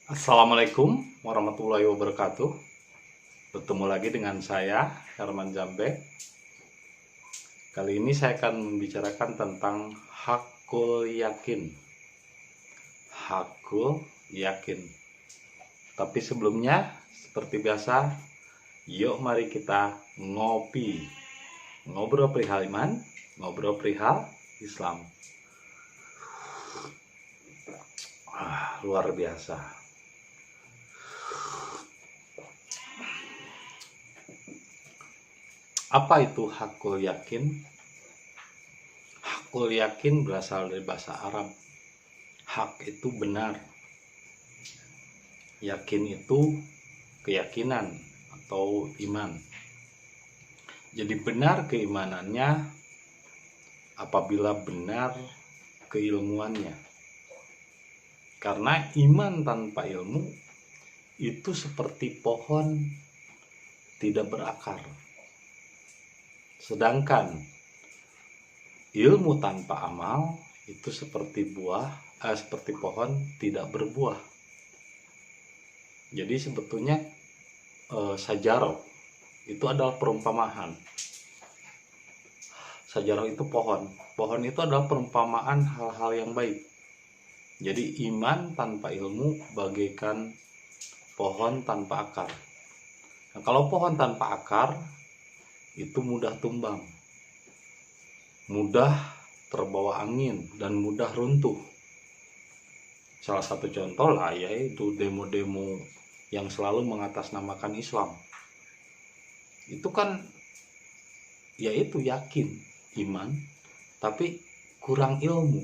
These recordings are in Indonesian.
Assalamualaikum warahmatullahi wabarakatuh. Bertemu lagi dengan saya, Herman Jambe. Kali ini saya akan membicarakan tentang hakul yakin. Hakul yakin. Tapi sebelumnya, seperti biasa, yuk mari kita ngopi. Ngobrol perihal iman, ngobrol perihal Islam. Luar biasa. Apa itu hakul yakin? Hakul yakin berasal dari bahasa Arab. Hak itu benar. Yakin itu keyakinan atau iman. Jadi benar keimanannya apabila benar keilmuannya. Karena iman tanpa ilmu itu seperti pohon tidak berakar. Sedangkan ilmu tanpa amal itu seperti seperti pohon tidak berbuah. Jadi sebetulnya sajarah itu adalah perumpamaan. Sajarah itu pohon. Pohon itu adalah perumpamaan hal-hal yang baik. Jadi iman tanpa ilmu bagaikan pohon tanpa akar. Nah, kalau pohon tanpa akar itu mudah tumbang, mudah terbawa angin, dan mudah runtuh. Salah satu contoh lah yaitu demo-demo yang selalu mengatasnamakan Islam. Itu kan yaitu yakin, iman, tapi kurang ilmu.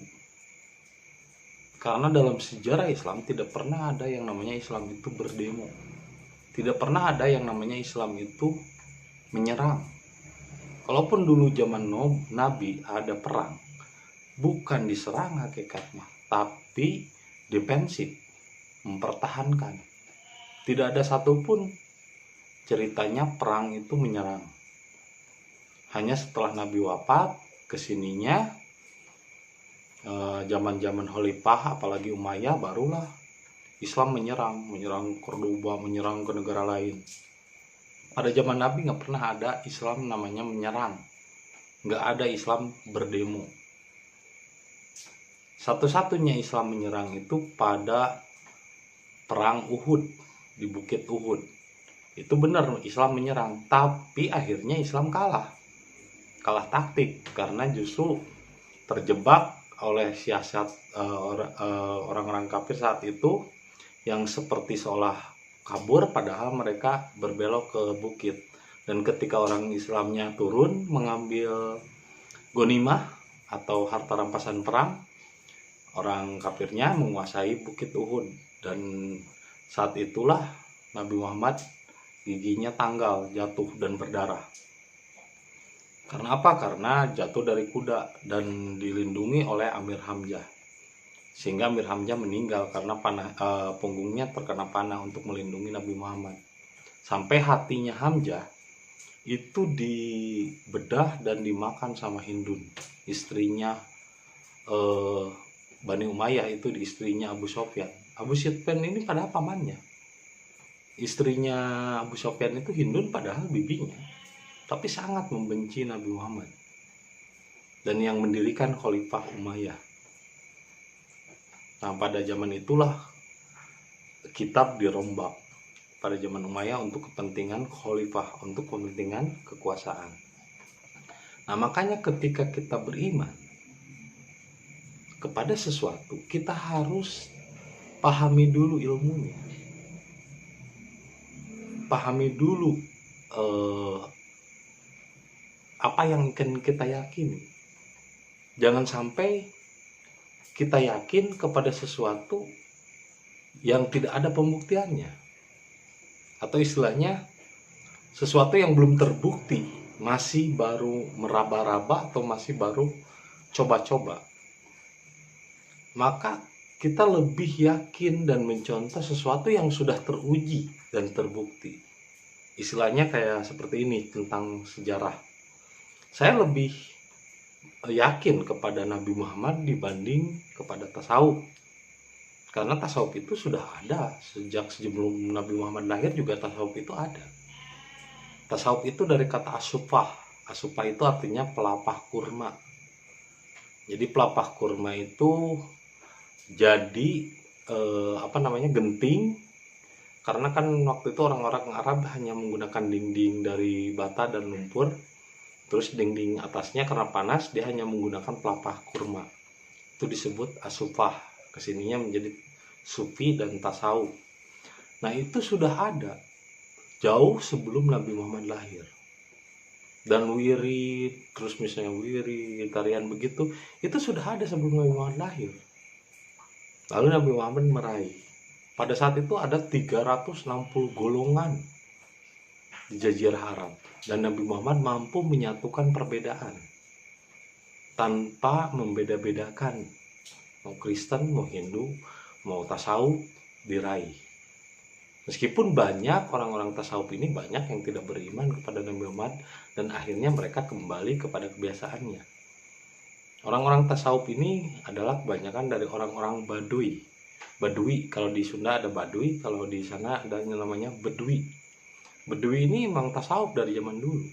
Karena dalam sejarah Islam tidak pernah ada yang namanya Islam itu berdemo. Tidak pernah ada yang namanya Islam itu menyerang. Kalaupun dulu zaman Nabi ada perang, bukan diserang hakikatnya, tapi defensif, mempertahankan. Tidak ada satupun ceritanya perang itu menyerang. Hanya setelah Nabi wafat, kesininya zaman-zaman Khalifah apalagi Umayyah barulah Islam menyerang Cordoba, menyerang ke negara lain. Pada zaman Nabi nggak pernah ada Islam namanya menyerang, nggak ada Islam berdemo. Satu-satunya Islam menyerang itu pada perang Uhud, di Bukit Uhud. Itu benar Islam menyerang, tapi akhirnya Islam kalah taktik karena justru terjebak oleh siasat orang-orang kafir saat itu yang seperti seolah kabur padahal mereka berbelok ke bukit. Dan ketika orang Islamnya turun mengambil ghanimah atau harta rampasan perang, orang kafirnya menguasai Bukit Uhud. Dan saat itulah Nabi Muhammad giginya tanggal, jatuh dan berdarah. Karena apa? Karena jatuh dari kuda dan dilindungi oleh Amir Hamzah. Sehingga Amir Hamzah meninggal karena punggungnya terkena panah untuk melindungi Nabi Muhammad. Sampai hatinya Hamzah itu dibedah dan dimakan sama Hindun, istrinya Bani Umayyah, itu istrinya Abu Sufyan. Abu Sufyan ini padahal pamannya. Istrinya Abu Sufyan itu Hindun padahal bibinya. Tapi sangat membenci Nabi Muhammad. Dan yang mendirikan Khalifah Umayyah. Nah, pada zaman itulah kitab dirombak pada zaman Umayyah untuk kepentingan Khalifah, untuk kepentingan kekuasaan. Nah, makanya ketika kita beriman kepada sesuatu, kita harus pahami dulu ilmunya. Pahami dulu apa yang akan kita yakini. Jangan sampai kita yakin kepada sesuatu yang tidak ada pembuktiannya. Atau istilahnya sesuatu yang belum terbukti, masih baru meraba-raba atau masih baru coba-coba. Maka kita lebih yakin dan mencontoh sesuatu yang sudah teruji dan terbukti. Istilahnya kayak seperti ini tentang sejarah. Saya lebih yakin kepada Nabi Muhammad dibanding kepada tasawuf. Karena tasawuf itu sudah ada sejak sebelum Nabi Muhammad lahir juga tasawuf itu ada. Tasawuf itu dari kata asufah. Asufah itu artinya pelapah kurma. Jadi pelapah kurma itu jadi genting, karena kan waktu itu orang-orang Arab hanya menggunakan dinding dari bata dan lumpur. Terus dinding atasnya karena panas dia hanya menggunakan pelapah kurma. Itu disebut asufah. Kesininya menjadi sufi dan tasawuf. Nah itu sudah ada jauh sebelum Nabi Muhammad lahir. Dan wirid, terus misalnya wirid, tarian begitu, itu sudah ada sebelum Nabi Muhammad lahir. Lalu Nabi Muhammad meraih. Pada saat itu ada 360 golongan di Jazirah Arab. Dan Nabi Muhammad mampu menyatukan perbedaan tanpa membeda-bedakan. Mau Kristen, mau Hindu, mau tasawuf diraih. Meskipun banyak orang-orang tasawuf ini banyak yang tidak beriman kepada Nabi Muhammad dan akhirnya mereka kembali kepada kebiasaannya. Orang-orang tasawuf ini adalah kebanyakan dari orang-orang Badui. Badui, kalau di Sunda ada Badui, kalau di sana ada yang namanya Bedui. Bedui ini memang tasawuf dari zaman dulu.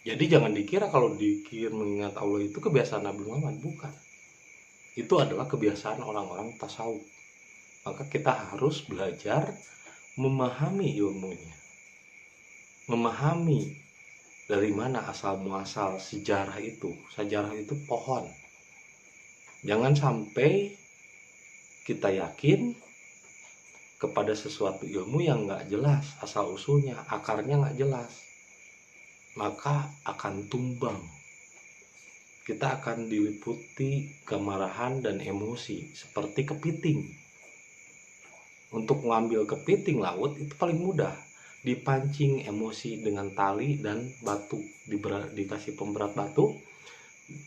Jadi jangan dikira kalau dikir mengingat Allah itu kebiasaan Nabi Muhammad, bukan. Itu adalah kebiasaan orang-orang tasawuf. Maka kita harus belajar memahami ilmunya. Memahami dari mana asal muasal sejarah itu. Sejarah itu pohon. Jangan sampai kita yakin kepada sesuatu ilmu yang nggak jelas asal usulnya, akarnya nggak jelas, maka akan tumbang. Kita akan diliputi kemarahan dan emosi seperti kepiting. Untuk mengambil kepiting laut itu paling mudah, dipancing emosi dengan tali dan batu, dikasih pemberat batu,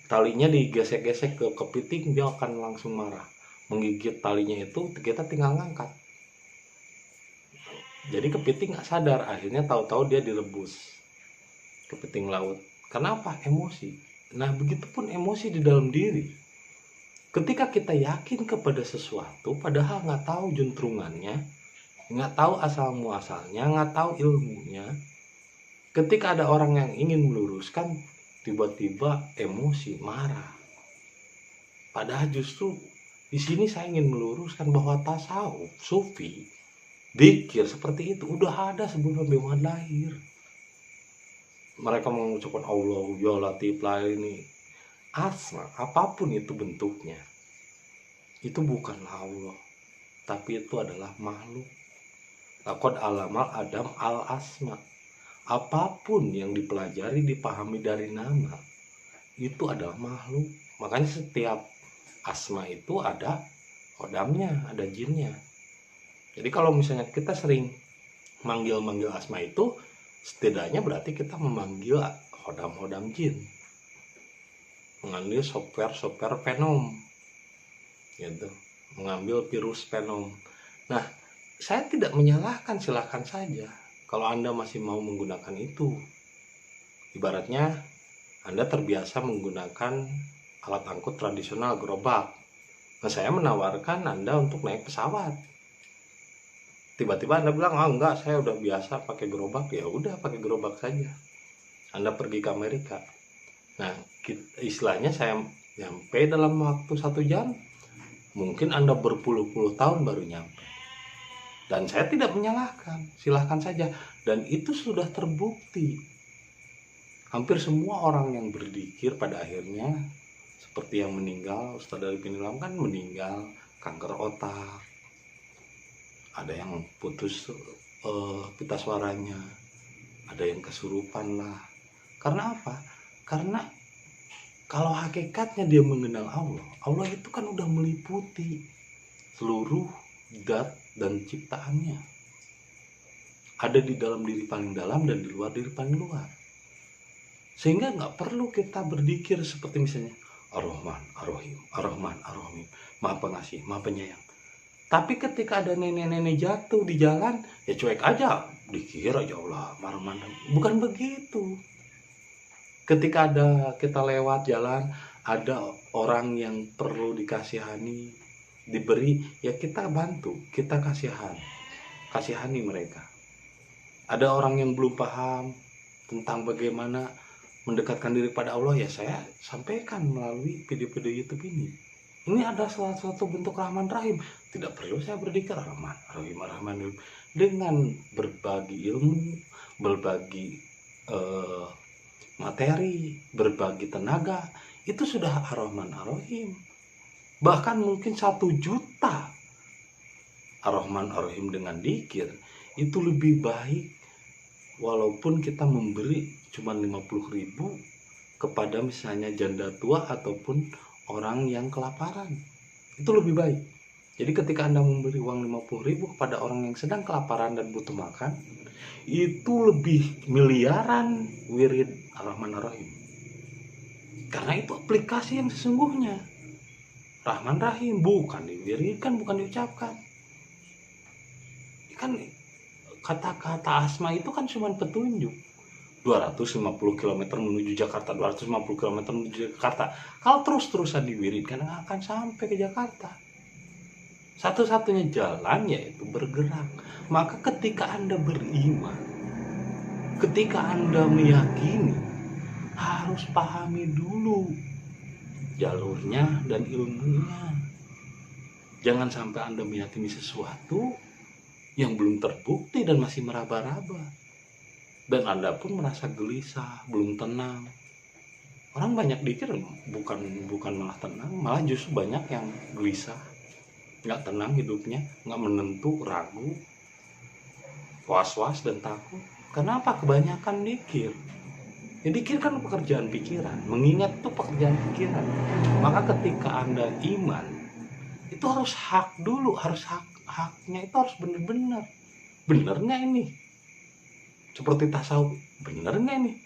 talinya digesek-gesek ke kepiting, dia akan langsung marah, menggigit talinya itu, kita tinggal ngangkat. Jadi kepiting nggak sadar, akhirnya tahu-tahu dia direbus, kepiting laut. Kenapa? Emosi. Nah begitupun emosi di dalam diri. Ketika kita yakin kepada sesuatu padahal nggak tahu juntrungannya, nggak tahu asal muasalnya, nggak tahu ilmunya, ketika ada orang yang ingin meluruskan, tiba-tiba emosi, marah. Padahal justru di sini saya ingin meluruskan bahwa tasawuf, sufi, dzikir seperti itu udah ada sebelum Nabi Muhammad lahir. Mereka mengucapkan Allah, ya Latif, ini asma, apapun itu bentuknya, itu bukanlah Allah, tapi itu adalah makhluk. Laqad alamal Adam al asma, apapun yang dipelajari, dipahami dari nama, itu adalah makhluk. Makanya setiap asma itu ada kodamnya, ada jinnya. Jadi kalau misalnya kita sering manggil-manggil asma itu, setidaknya berarti kita memanggil hodam-hodam jin, mengambil software Venom, gitu, mengambil virus Venom. Nah, saya tidak menyalahkan, silahkan saja kalau Anda masih mau menggunakan itu. Ibaratnya Anda terbiasa menggunakan alat angkut tradisional, gerobak. Nah, saya menawarkan Anda untuk naik pesawat. Tiba-tiba Anda bilang, enggak, saya udah biasa pakai gerobak. Ya udah, pakai gerobak saja. Anda pergi ke Amerika. Nah, istilahnya saya nyampe dalam waktu 1 jam. Mungkin Anda berpuluh-puluh tahun baru nyampe. Dan saya tidak menyalahkan, silahkan saja. Dan itu sudah terbukti. Hampir semua orang yang berzikir pada akhirnya, seperti yang meninggal, Ustaz Arifin Ilham kan meninggal kanker otak. Ada yang putus pita suaranya, ada yang kesurupan lah. Karena apa? Karena kalau hakikatnya dia mengenal Allah, Allah itu kan udah meliputi seluruh zat dan ciptaannya. Ada di dalam diri paling dalam dan di luar diri paling luar. Sehingga nggak perlu kita berzikir seperti misalnya Ar-Rahman, Ar-Rahim, Ar-Rahman, Ar-Rahim, Maha Pengasih, Maha Penyayang. Tapi ketika ada nenek-nenek jatuh di jalan, ya cuek aja, dikira aja Allah, Ar-Rahman. Bukan begitu. Ketika kita lewat jalan, ada orang yang perlu dikasihani, diberi, ya kita bantu, kita kasihani mereka. Ada orang yang belum paham tentang bagaimana mendekatkan diri pada Allah, ya saya sampaikan melalui video-video YouTube ini. Ini ada salah satu bentuk Rahman Rahim. Tidak perlu saya berzikir Rahman Rahim Rahman Rahim. Dengan berbagi ilmu, berbagi materi, berbagi tenaga, itu sudah Ar-Rahman Ar-Rahim. Bahkan mungkin 1 juta Ar-Rahman Ar-Rahim dengan dzikir itu lebih baik, walaupun kita memberi cuma 50.000 kepada misalnya janda tua ataupun orang yang kelaparan. Itu lebih baik. Jadi ketika Anda memberi uang 50.000 kepada orang yang sedang kelaparan dan butuh makan, itu lebih miliaran wirid Ar-Rahman Ar-Rahim. Karena itu aplikasi yang sesungguhnya. Rahman Rahim bukan diwiridkan, bukan diucapkan. Kan kata-kata asma itu kan cuma petunjuk. 250 km menuju Jakarta, 250 km menuju Jakarta. Kalau terus-terusan diwiridkan, nggak akan sampai ke Jakarta. Satu-satunya jalan yaitu bergerak. Maka ketika Anda beriman, ketika Anda meyakini, harus pahami dulu jalurnya dan ilmunya. Jangan sampai Anda meyakini sesuatu yang belum terbukti dan masih meraba-raba. Dan Anda pun merasa gelisah, belum tenang. Orang banyak dikir bukan malah tenang, malah justru banyak yang gelisah, nggak tenang hidupnya, nggak menentu, ragu, was-was dan takut. Kenapa? Kebanyakan dikir. Ya, dikir kan pekerjaan pikiran, mengingat itu pekerjaan pikiran. Maka ketika Anda iman, itu harus hak dulu, harus haknya itu harus benar-benar. Benar nggak ini? Seperti tasawuf, benar nggak ini?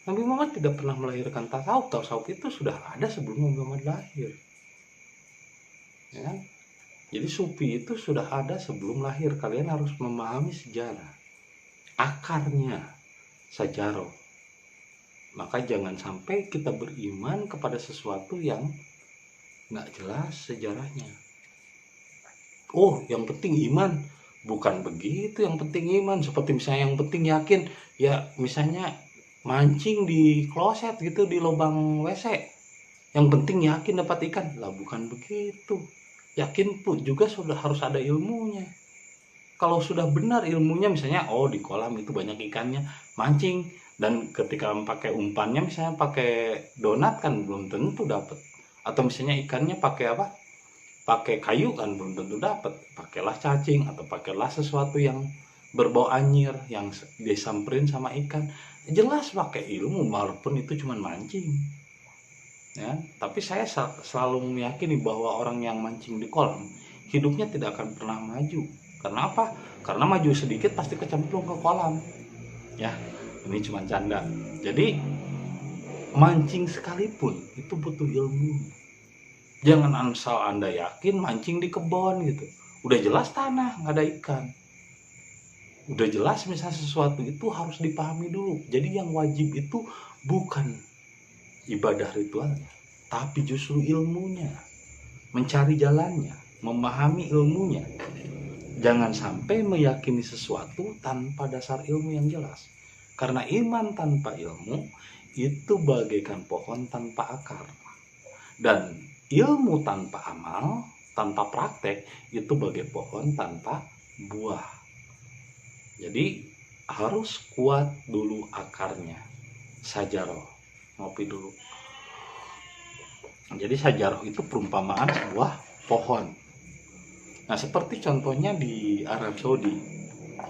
Nabi Muhammad tidak pernah melahirkan tasawuf. Tasawuf itu sudah ada sebelum Nabi Muhammad lahir, ya kan? Jadi sufi itu sudah ada sebelum lahir. Kalian harus memahami sejarah, akarnya sajarah. Maka jangan sampai kita beriman kepada sesuatu yang nggak jelas sejarahnya. Oh, yang penting iman. Bukan begitu, yang penting iman. Seperti misalnya yang penting yakin, ya misalnya mancing di kloset gitu, di lubang WC. Yang penting yakin dapat ikan. Lah bukan begitu. Yakin pun juga sudah harus ada ilmunya. Kalau sudah benar ilmunya, misalnya oh di kolam itu banyak ikannya, mancing. Dan ketika pakai umpannya misalnya pakai donat kan belum tentu dapat. Atau misalnya ikannya pakai apa? Pakai kayu kan belum tentu dapat. Pakailah cacing atau pakailah sesuatu yang berbau anyir yang disamperin sama ikan. Jelas pakai ilmu walaupun itu cuma mancing. Ya, tapi saya selalu meyakini bahwa orang yang mancing di kolam hidupnya tidak akan pernah maju. Karena apa? Karena maju sedikit pasti kecemplung ke kolam. Ya, ini cuma canda. Jadi mancing sekalipun itu butuh ilmu. Jangan asal Anda yakin mancing di kebun gitu. Udah jelas tanah, nggak ada ikan. Udah jelas misalnya sesuatu itu harus dipahami dulu. Jadi yang wajib itu bukan ibadah ritualnya, tapi justru ilmunya. Mencari jalannya, memahami ilmunya. Jangan sampai meyakini sesuatu tanpa dasar ilmu yang jelas. Karena iman tanpa ilmu itu bagaikan pohon tanpa akar. Dan ilmu tanpa amal, tanpa praktek, itu bagai pohon tanpa buah. Jadi harus kuat dulu akarnya. Sajaroh, ngopi dulu. Jadi sajaroh itu perumpamaan sebuah pohon. Nah seperti contohnya di Arab Saudi.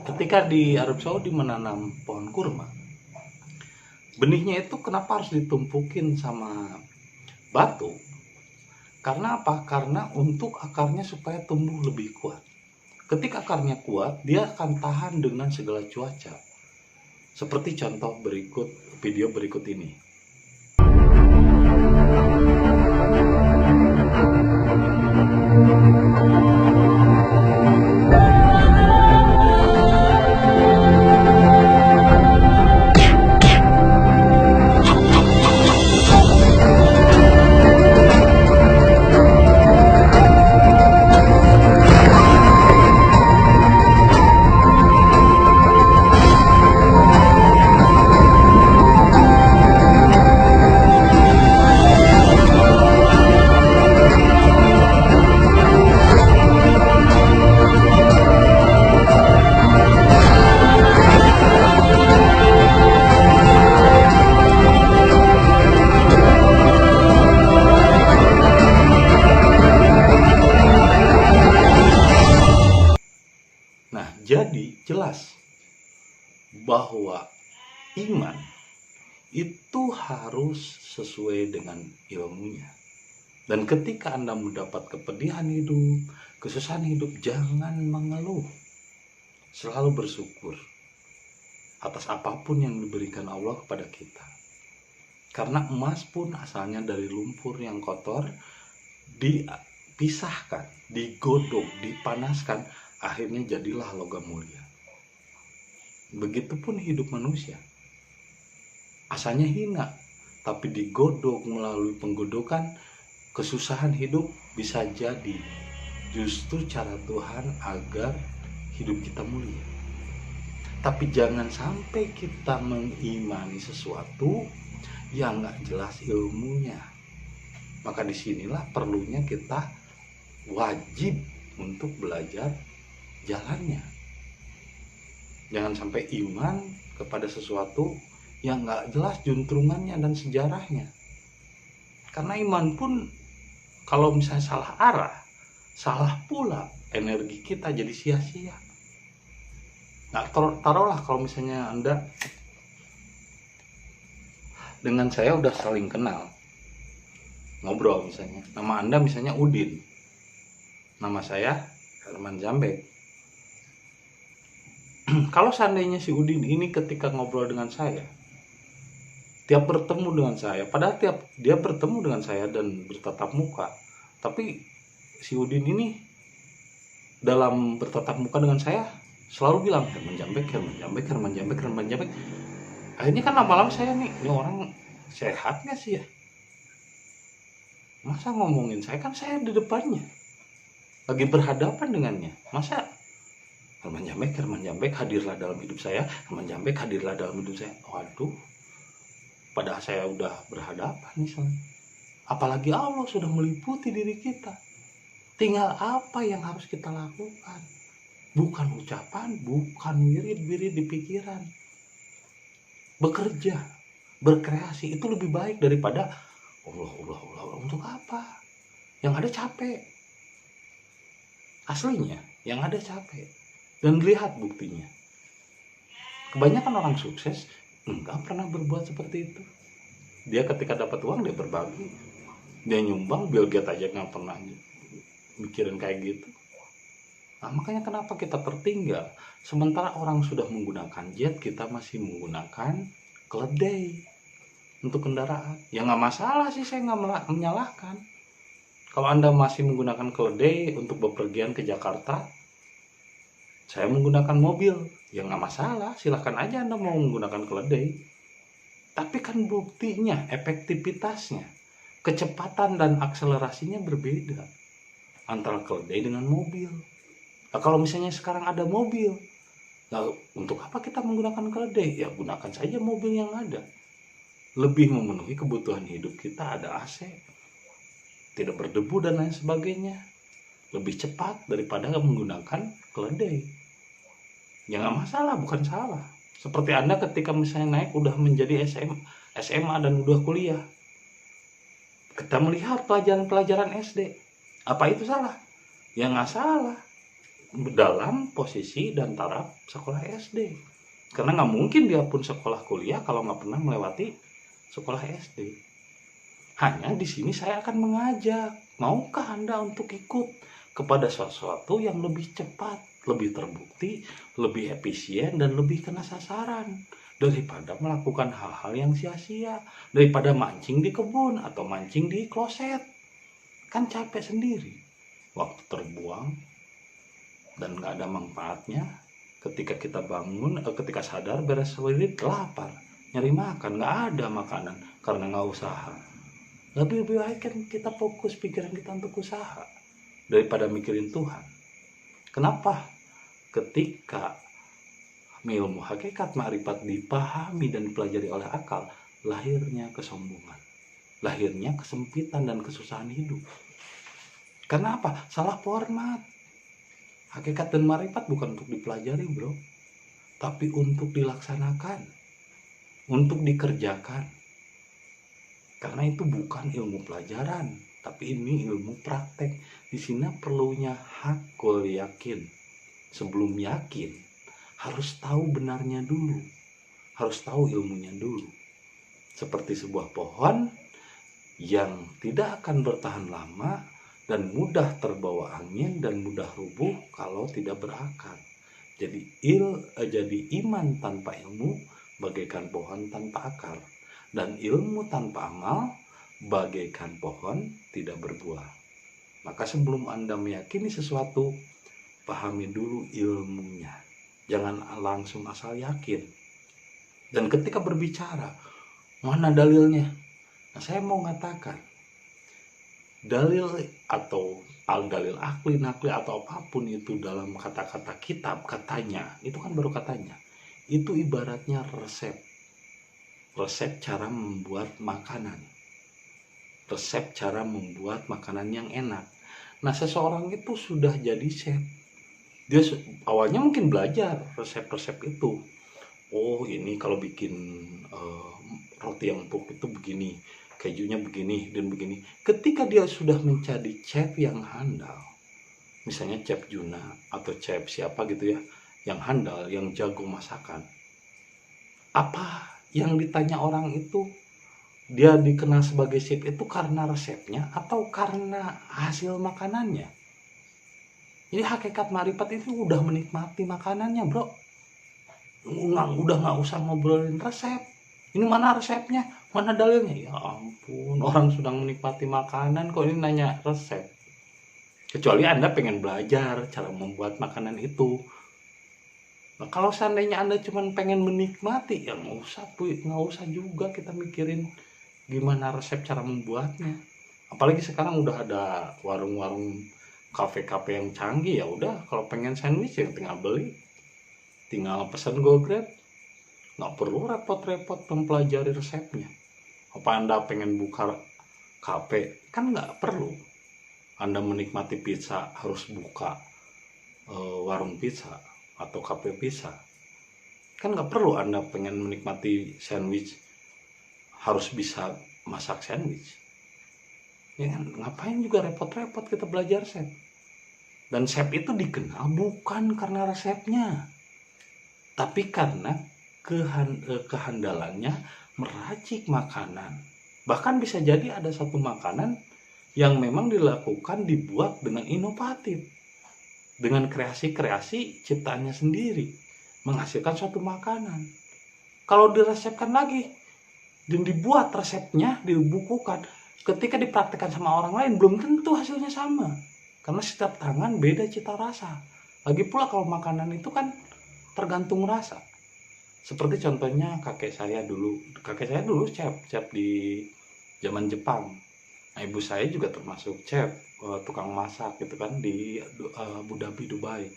Ketika di Arab Saudi menanam pohon kurma, benihnya itu kenapa harus ditumpukin sama batu? Karena apa? Karena untuk akarnya supaya tumbuh lebih kuat. Ketika akarnya kuat, dia akan tahan dengan segala cuaca. Seperti contoh berikut, video berikut ini. jelas bahwa iman itu harus sesuai dengan ilmunya. Dan ketika Anda mendapat kepedihan hidup, kesusahan hidup, jangan mengeluh. Selalu bersyukur atas apapun yang diberikan Allah kepada kita. Karena emas pun asalnya dari lumpur yang kotor, dipisahkan, digodok, dipanaskan, akhirnya jadilah logam mulia. Begitupun hidup manusia. Asalnya hina, tapi digodok melalui penggodokan, kesusahan hidup bisa jadi justru cara Tuhan agar hidup kita mulia. Tapi jangan sampai kita mengimani sesuatu yang gak jelas ilmunya. Maka disinilah perlunya kita wajib untuk belajar jalannya. Jangan sampai iman kepada sesuatu yang gak jelas juntrungannya dan sejarahnya. Karena iman pun kalau misalnya salah arah, salah pula, energi kita jadi sia-sia. Nah, taruhlah kalau misalnya Anda dengan saya udah saling kenal, ngobrol misalnya, nama Anda misalnya Udin, nama saya Herman Jambek. Kalau seandainya si Udin ini ketika ngobrol dengan saya, tiap bertemu dengan saya, padahal tiap dia bertemu dengan saya dan bertatap muka, tapi si Udin ini dalam bertatap muka dengan saya selalu bilang Herman Jambek, Herman Jambek, Herman Jambek, Herman Jambek. Akhirnya kan lama-lama saya nih, ini orang sehat gak sih ya? Masa ngomongin saya, kan saya di depannya, lagi berhadapan dengannya. Masa Herman Jambek hadirlah dalam hidup saya, Herman Jambek hadirlah dalam hidup saya. Waduh, padahal saya udah berhadapan nih sama. Apalagi Allah sudah meliputi diri kita. Tinggal apa yang harus kita lakukan. Bukan ucapan, bukan wirid-wirid di pikiran. Bekerja, berkreasi itu lebih baik daripada Allah. Untuk apa? Yang ada capek. Aslinya, yang ada capek. Dan lihat buktinya. Kebanyakan orang sukses enggak pernah berbuat seperti itu. Dia ketika dapat uang, dia berbagi. Dia nyumbang, Bill Gates aja nggak pernah mikirin kayak gitu. Nah, makanya kenapa kita tertinggal? Sementara orang sudah menggunakan jet, kita masih menggunakan keledai untuk kendaraan. Ya nggak masalah sih, saya nggak menyalahkan. Kalau Anda masih menggunakan keledai untuk bepergian ke Jakarta, saya menggunakan mobil, ya nggak masalah. Silahkan aja Anda mau menggunakan keledai. Tapi kan buktinya, efektivitasnya, kecepatan dan akselerasinya berbeda antara keledai dengan mobil. Nah, kalau misalnya sekarang ada mobil, nah untuk apa kita menggunakan keledai? Ya gunakan saja mobil yang ada. Lebih memenuhi kebutuhan hidup kita, ada AC, tidak berdebu dan lain sebagainya. Lebih cepat daripada menggunakan keledai. Ya nggak masalah, bukan salah. Seperti Anda ketika misalnya naik udah menjadi SMA dan udah kuliah. Kita melihat pelajaran-pelajaran SD. Apa itu salah? Ya nggak salah. Dalam posisi dan taraf sekolah SD. Karena nggak mungkin dia pun sekolah kuliah kalau nggak pernah melewati sekolah SD. Hanya di sini saya akan mengajak, maukah Anda untuk ikut kepada sesuatu yang lebih cepat, lebih terbukti, lebih efisien, dan lebih kena sasaran daripada melakukan hal-hal yang sia-sia, daripada mancing di kebun atau mancing di kloset. Kan capek sendiri, waktu terbuang dan nggak ada manfaatnya. Ketika kita bangun, ketika sadar beres wirid, lapar, nyari makan, nggak ada makanan karena nggak usaha. Lebih baik kan kita fokus pikiran kita untuk usaha daripada mikirin Tuhan. Kenapa? Ketika ilmu hakikat ma'rifat dipahami dan dipelajari oleh akal, lahirnya kesombongan, lahirnya kesempitan dan kesusahan hidup. Karena apa? Salah format. Hakikat dan ma'rifat bukan untuk dipelajari, bro, tapi untuk dilaksanakan, untuk dikerjakan. Karena itu bukan ilmu pelajaran, tapi ini ilmu praktek. Di sini perlunya hakul yakin. Sebelum yakin, harus tahu benarnya dulu, harus tahu ilmunya dulu. Seperti sebuah pohon yang tidak akan bertahan lama dan mudah terbawa angin dan mudah rubuh kalau tidak berakar. Jadi iman tanpa ilmu bagaikan pohon tanpa akar, dan ilmu tanpa amal bagaikan pohon tidak berbuah. Maka sebelum Anda meyakini sesuatu, pahami dulu ilmunya. Jangan langsung asal yakin. Dan ketika berbicara, mana dalilnya? Nah, saya mau mengatakan, dalil atau al-dalil akli, nakli atau apapun itu dalam kata-kata kitab, katanya, itu kan baru katanya. Itu ibaratnya resep cara membuat makanan, resep cara membuat makanan yang enak. Nah, seseorang itu sudah jadi chef, dia awalnya mungkin belajar resep-resep itu. Oh, ini kalau bikin roti yang empuk itu begini, kejunya begini dan begini. Ketika dia sudah menjadi chef yang handal, misalnya chef Juna atau chef siapa gitu ya, yang handal, yang jago masakan, apa yang ditanya orang itu, dia dikenal sebagai chef itu karena resepnya atau karena hasil makanannya? Jadi hakikat marifat itu udah menikmati makanannya, bro. Udah nggak usah ngobrolin resep. Ini mana resepnya, mana dalilnya? Ya ampun, orang sedang menikmati makanan kok ini nanya resep. Kecuali Anda pengen belajar cara membuat makanan itu. Nah, kalau seandainya Anda cuma pengen menikmati, ya nggak usah juga kita mikirin gimana resep cara membuatnya. Apalagi sekarang udah ada warung-warung, kafe-kafe yang canggih. Ya udah, kalau pengen sandwich ya tinggal beli, tinggal pesan GoGrab, nggak perlu repot-repot mempelajari resepnya. Apa Anda pengen buka kafe, kan nggak perlu Anda menikmati pizza harus buka warung pizza atau kafe pizza. Kan nggak perlu Anda pengen menikmati sandwich harus bisa masak sandwich. Ya kan, ngapain juga repot-repot kita belajar chef. Dan chef itu dikenal bukan karena resepnya, tapi karena kehandalannya meracik makanan. Bahkan bisa jadi ada satu makanan yang memang dibuat dengan inovatif, dengan kreasi-kreasi ciptaannya sendiri, menghasilkan suatu makanan. Kalau diresepkan lagi dan dibuat resepnya, dibukukan, ketika dipraktikkan sama orang lain belum tentu hasilnya sama, karena setiap tangan beda cita rasa. Lagi pula kalau makanan itu kan tergantung rasa. Seperti contohnya kakek saya dulu chef di zaman Jepang. Nah, ibu saya juga termasuk chef, tukang masak gitu kan di Abu Dhabi, Dubai.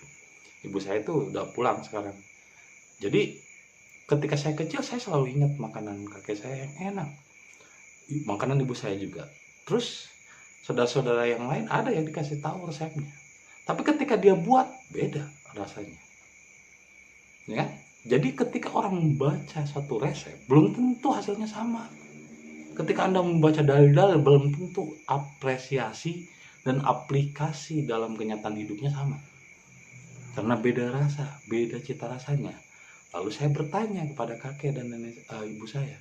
Ibu saya itu udah pulang sekarang. Jadi ketika saya kecil saya selalu ingat makanan kakek saya yang enak, makanan ibu saya juga. Terus saudara-saudara yang lain ada yang dikasih tahu resepnya, tapi ketika dia buat beda rasanya, ya. Jadi ketika orang membaca satu resep belum tentu hasilnya sama. Ketika Anda membaca dalil-dalil belum tentu apresiasi dan aplikasi dalam kenyataan hidupnya sama, karena beda rasa, beda cita rasanya. Lalu saya bertanya kepada kakek dan ibu saya,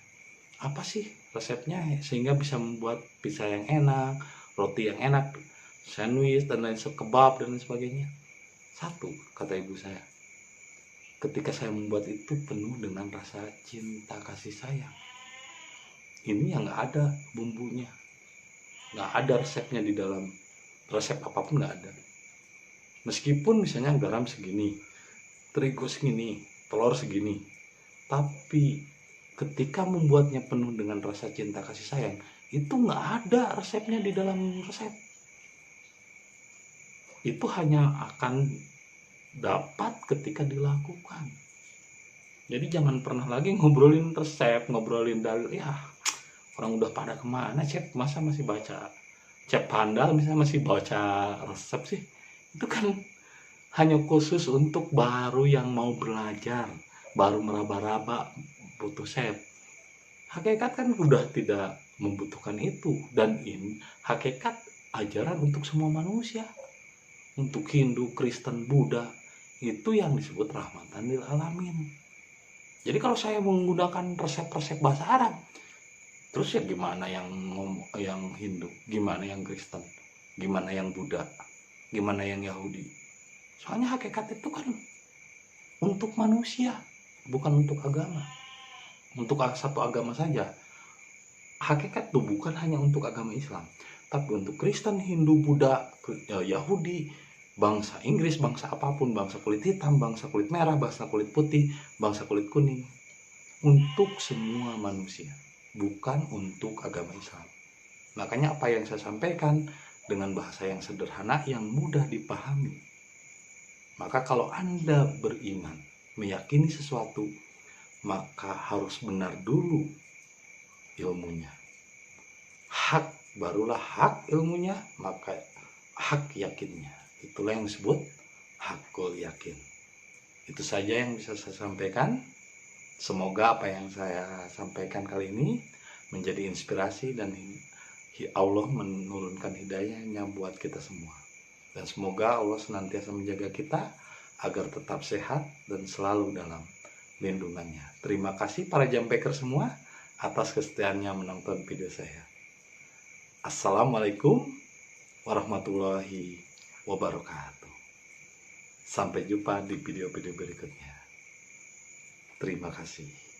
apa sih resepnya sehingga bisa membuat pizza yang enak, roti yang enak, sandwich dan lain kebab dan lain sebagainya? Satu, kata ibu saya, ketika saya membuat itu penuh dengan rasa cinta kasih sayang. Ini yang nggak ada bumbunya, nggak ada resepnya di dalam resep apapun, nggak ada. Meskipun misalnya garam segini, terigu segini, telur segini, tapi ketika membuatnya penuh dengan rasa cinta kasih sayang, itu nggak ada resepnya di dalam resep. Itu hanya akan dapat ketika dilakukan. Jadi jangan pernah lagi ngobrolin resep, ngobrolin dalil. Ya, orang udah pada kemana chef, masa masih baca chef handal misalnya masih baca resep sih. Itu kan hanya khusus untuk baru yang mau belajar, baru meraba-raba butuh chef. Hakikat kan udah tidak membutuhkan itu. Dan ini hakikat ajaran untuk semua manusia, untuk Hindu, Kristen, Buddha. Itu yang disebut rahmatan lil alamin. Jadi kalau saya menggunakan resep-resep bahasa Arab, terus ya gimana yang Hindu, gimana yang Kristen, gimana yang Buddha, gimana yang Yahudi? Soalnya hakikat itu kan untuk manusia, bukan untuk agama. Untuk satu agama saja. Hakikat itu bukan hanya untuk agama Islam, tapi untuk Kristen, Hindu, Buddha, Yahudi, bangsa Inggris, bangsa apapun, bangsa kulit hitam, bangsa kulit merah, bangsa kulit putih, bangsa kulit kuning. Untuk semua manusia, bukan untuk agama Islam. Makanya apa yang saya sampaikan dengan bahasa yang sederhana, yang mudah dipahami. Maka kalau Anda beriman, meyakini sesuatu, maka harus benar dulu ilmunya. Hak, barulah hak ilmunya, maka hak yakinnya. Itulah yang disebut hakul yakin. Itu saja yang bisa saya sampaikan. Semoga apa yang saya sampaikan kali ini menjadi inspirasi dan Allah menurunkan hidayahnya buat kita semua. Dan semoga Allah senantiasa menjaga kita agar tetap sehat dan selalu dalam lindungannya. Terima kasih para jampeker semua atas kesetiaannya menonton video saya. Assalamualaikum warahmatullahi wabarakatuh. Sampai jumpa di video-video berikutnya. Terima kasih.